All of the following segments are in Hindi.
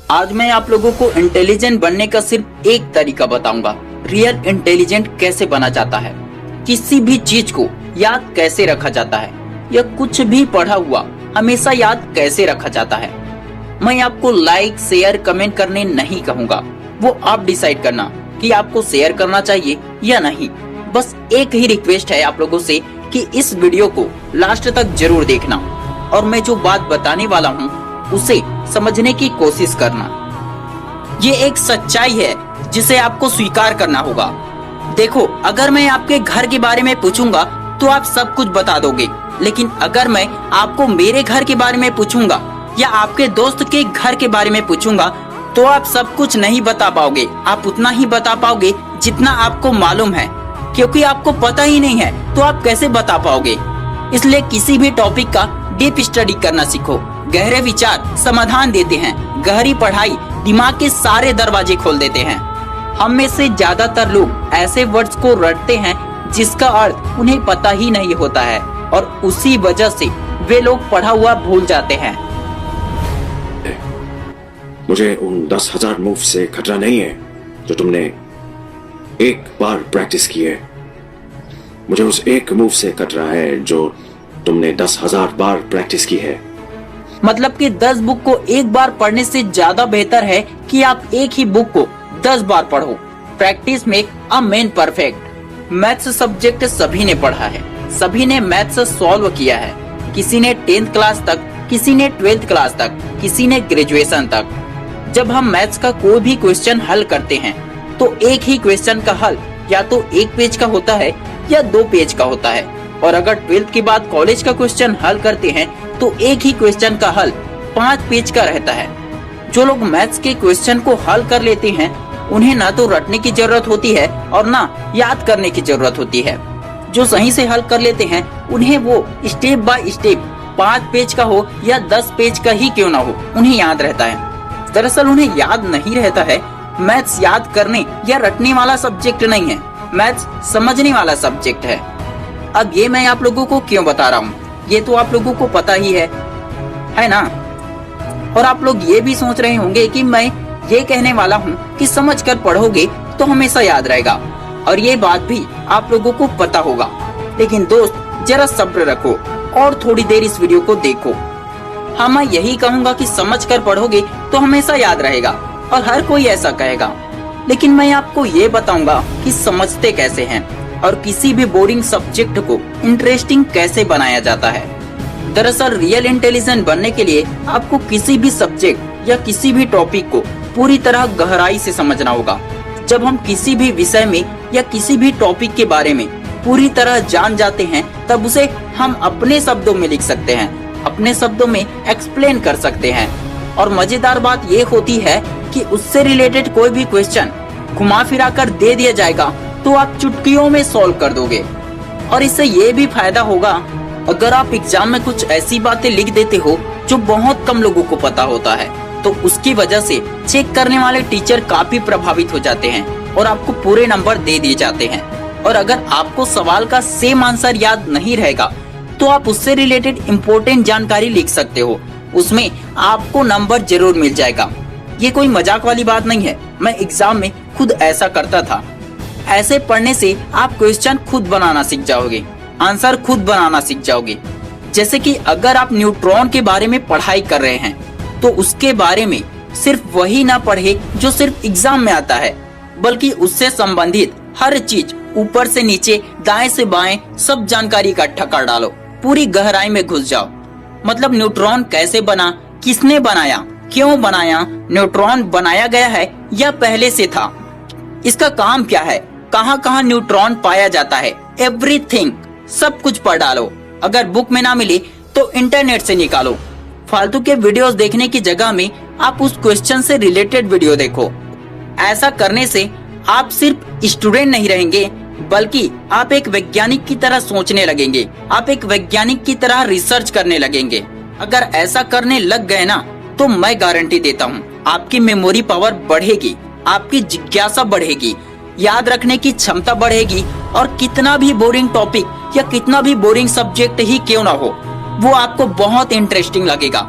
आज मैं आप लोगों को इंटेलिजेंट बनने का सिर्फ एक तरीका बताऊंगा। रियल इंटेलिजेंट कैसे बना जाता है, किसी भी चीज को याद कैसे रखा जाता है, या कुछ भी पढ़ा हुआ हमेशा याद कैसे रखा जाता है। मैं आपको लाइक शेयर कमेंट करने नहीं कहूँगा, वो आप डिसाइड करना कि आपको शेयर करना चाहिए या नहीं। बस एक ही रिक्वेस्ट है आप लोगों से कि इस वीडियो को लास्ट तक जरूर देखना और मैं जो बात बताने वाला हूँ उसे समझने की कोशिश करना। ये एक सच्चाई है जिसे आपको स्वीकार करना होगा। देखो, अगर मैं आपके घर के बारे में पूछूंगा तो आप सब कुछ बता दोगे, लेकिन अगर मैं आपको मेरे घर के बारे में पूछूंगा या आपके दोस्त के घर के बारे में पूछूंगा तो आप सब कुछ नहीं बता पाओगे। आप उतना ही बता पाओगे जितना आपको मालूम है, क्योंकि आपको पता ही नहीं है तो आप कैसे बता पाओगे। इसलिए किसी भी टॉपिक का डीप स्टडी करना सीखो। गहरे विचार समाधान देते हैं, गहरी पढ़ाई दिमाग के सारे दरवाजे खोल देते हैं। हम में से ज्यादातर लोग ऐसे वर्ड्स को रटते हैं जिसका अर्थ उन्हें पता ही नहीं होता है, और उसी वजह से वे लोग पढ़ा हुआ भूल जाते हैं। मुझे उन 10,000 मूव से खतरा नहीं है जो तुमने एक बार प्रैक्टिस की है। मुझे उस एक मूव से खतरा है जो तुमने 10,000 बार प्रैक्टिस की है। मतलब कि 10 बुक को एक बार पढ़ने से ज्यादा बेहतर है कि आप एक ही बुक को 10 बार पढ़ो। Practice make a man perfect. Maths subject सभी ने पढ़ा है, सभी ने मैथ्स सॉल्व किया है। किसी ने 10th क्लास तक, किसी ने 12th क्लास तक, किसी ने ग्रेजुएशन तक। जब हम मैथ्स का कोई भी क्वेश्चन हल करते हैं तो एक ही क्वेश्चन का हल या तो 1 पेज का होता है या 2 पेज का होता है, और अगर 12th के बाद कॉलेज का क्वेश्चन हल करते हैं तो एक ही क्वेश्चन का हल 5 पेज का रहता है। जो लोग मैथ्स के क्वेश्चन को हल कर लेते हैं उन्हें ना तो रटने की जरूरत होती है और ना याद करने की जरूरत होती है। जो सही से हल कर लेते हैं उन्हें वो स्टेप बाय स्टेप 5 पेज का हो या 10 पेज का ही क्यों ना हो, उन्हें याद रहता है। दरअसल उन्हें याद नहीं रहता है। मैथ्स याद करने या रटने वाला सब्जेक्ट नहीं है, मैथ्स समझने वाला सब्जेक्ट है। अब ये मैं आप लोगों को क्यों बता रहा हूँ, ये तो आप लोगों को पता ही है ना। और आप लोग ये भी सोच रहे होंगे कि मैं ये कहने वाला हूँ कि समझ कर पढ़ोगे तो हमेशा याद रहेगा, और ये बात भी आप लोगों को पता होगा। लेकिन दोस्त, जरा सब्र रखो और थोड़ी देर इस वीडियो को देखो। हाँ, मैं यही कहूँगा कि समझ कर पढ़ोगे तो हमेशा याद रहेगा, और हर कोई ऐसा कहेगा। लेकिन मैं आपको ये बताऊंगा कि समझते कैसे हैं और किसी भी बोरिंग सब्जेक्ट को इंटरेस्टिंग कैसे बनाया जाता है। दरअसल रियल इंटेलिजेंट बनने के लिए आपको किसी भी सब्जेक्ट या किसी भी टॉपिक को पूरी तरह गहराई से समझना होगा। जब हम किसी भी विषय में या किसी भी टॉपिक के बारे में पूरी तरह जान जाते हैं तब उसे हम अपने शब्दों में लिख सकते हैं, अपने शब्दों में एक्सप्लेन कर सकते हैं। और मजेदार बात ये होती है कि उससे रिलेटेड कोई भी क्वेश्चन घुमा फिरा कर दे दिया जाएगा तो आप चुटकियों में सॉल्व कर दोगे। और इससे ये भी फायदा होगा, अगर आप एग्जाम में कुछ ऐसी बातें लिख देते हो जो बहुत कम लोगों को पता होता है तो उसकी वजह से चेक करने वाले टीचर काफी प्रभावित हो जाते हैं और आपको पूरे नंबर दे दिए जाते हैं। और अगर आपको सवाल का सेम आंसर याद नहीं रहेगा तो आप उससे रिलेटेड इम्पोर्टेंट जानकारी लिख सकते हो, उसमें आपको नंबर जरूर मिल जाएगा। ये कोई मजाक वाली बात नहीं है, मैं एग्जाम में खुद ऐसा करता था। ऐसे पढ़ने से आप क्वेश्चन खुद बनाना सीख जाओगे, आंसर खुद बनाना सीख जाओगे। जैसे कि अगर आप न्यूट्रॉन के बारे में पढ़ाई कर रहे हैं तो उसके बारे में सिर्फ वही ना पढ़े जो सिर्फ एग्जाम में आता है, बल्कि उससे संबंधित हर चीज ऊपर से नीचे, दाएं से बाएं सब जानकारी इकट्ठा कर डालो, पूरी गहराई में घुस जाओ। मतलब न्यूट्रॉन कैसे बना, किसने बनाया, क्यों बनाया, न्यूट्रॉन बनाया गया है या पहले से था, इसका काम क्या है, कहाँ कहाँ न्यूट्रॉन पाया जाता है, एवरीथिंग सब कुछ पढ़ डालो। अगर बुक में ना मिले तो इंटरनेट से निकालो। फालतू के वीडियोस देखने की जगह में आप उस क्वेश्चन से रिलेटेड वीडियो देखो। ऐसा करने से आप सिर्फ स्टूडेंट नहीं रहेंगे, बल्कि आप एक वैज्ञानिक की तरह सोचने लगेंगे, आप एक वैज्ञानिक की तरह रिसर्च करने लगेंगे। अगर ऐसा करने लग गए ना तो मैं गारंटी देता हूँ आपकी मेमोरी पावर बढ़ेगी, आपकी जिज्ञासा बढ़ेगी, याद रखने की क्षमता बढ़ेगी, और कितना भी बोरिंग टॉपिक या कितना भी बोरिंग सब्जेक्ट ही क्यों ना हो वो आपको बहुत इंटरेस्टिंग लगेगा।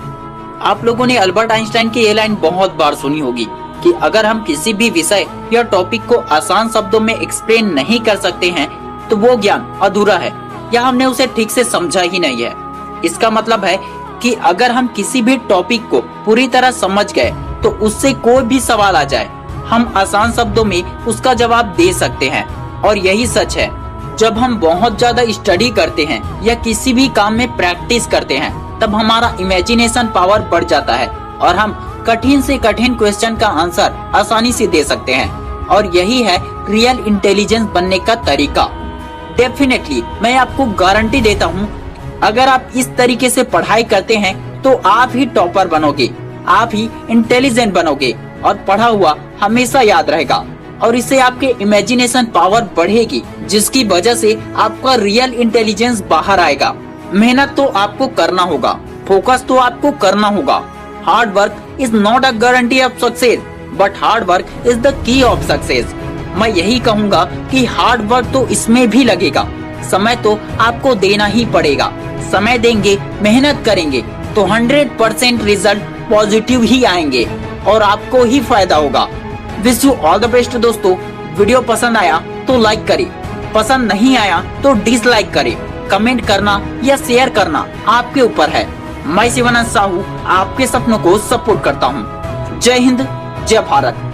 आप लोगों ने अल्बर्ट आइंस्टाइन की ये लाइन बहुत बार सुनी होगी कि अगर हम किसी भी विषय या टॉपिक को आसान शब्दों में एक्सप्लेन नहीं कर सकते हैं तो वो ज्ञान अधूरा है या हमने उसे ठीक से समझा ही नहीं है। इसका मतलब है कि अगर हम किसी भी टॉपिक को पूरी तरह समझ गए तो उससे कोई भी सवाल आ जाए हम आसान शब्दों में उसका जवाब दे सकते हैं। और यही सच है, जब हम बहुत ज्यादा स्टडी करते हैं या किसी भी काम में प्रैक्टिस करते हैं तब हमारा इमेजिनेशन पावर बढ़ जाता है और हम कठिन से कठिन क्वेश्चन का आंसर आसानी से दे सकते हैं। और यही है रियल इंटेलिजेंस बनने का तरीका। डेफिनेटली मैं आपको गारंटी देता हूँ, अगर आप इस तरीके से पढ़ाई करते हैं तो आप ही टॉपर बनोगे, आप ही इंटेलिजेंट बनोगे और पढ़ा हुआ हमेशा याद रहेगा और इससे आपके इमेजिनेशन पावर बढ़ेगी, जिसकी वजह से आपका रियल इंटेलिजेंस बाहर आएगा। मेहनत तो आपको करना होगा, फोकस तो आपको करना होगा। Hard work is not a guarantee of success but hard work is the key of success. मैं यही कहूँगा कि हार्ड वर्क तो इसमें भी लगेगा, समय तो आपको देना ही पड़ेगा। समय देंगे, मेहनत करेंगे तो 100% रिजल्ट पॉजिटिव ही आएंगे और आपको ही फायदा होगा। Wish you all the best दोस्तों। वीडियो पसंद आया तो लाइक करें, पसंद नहीं आया तो डिसलाइक करें। कमेंट करना या शेयर करना आपके ऊपर है। मैं शिवानंद साहू आपके सपनों को सपोर्ट करता हूँ। जय हिंद, जय भारत।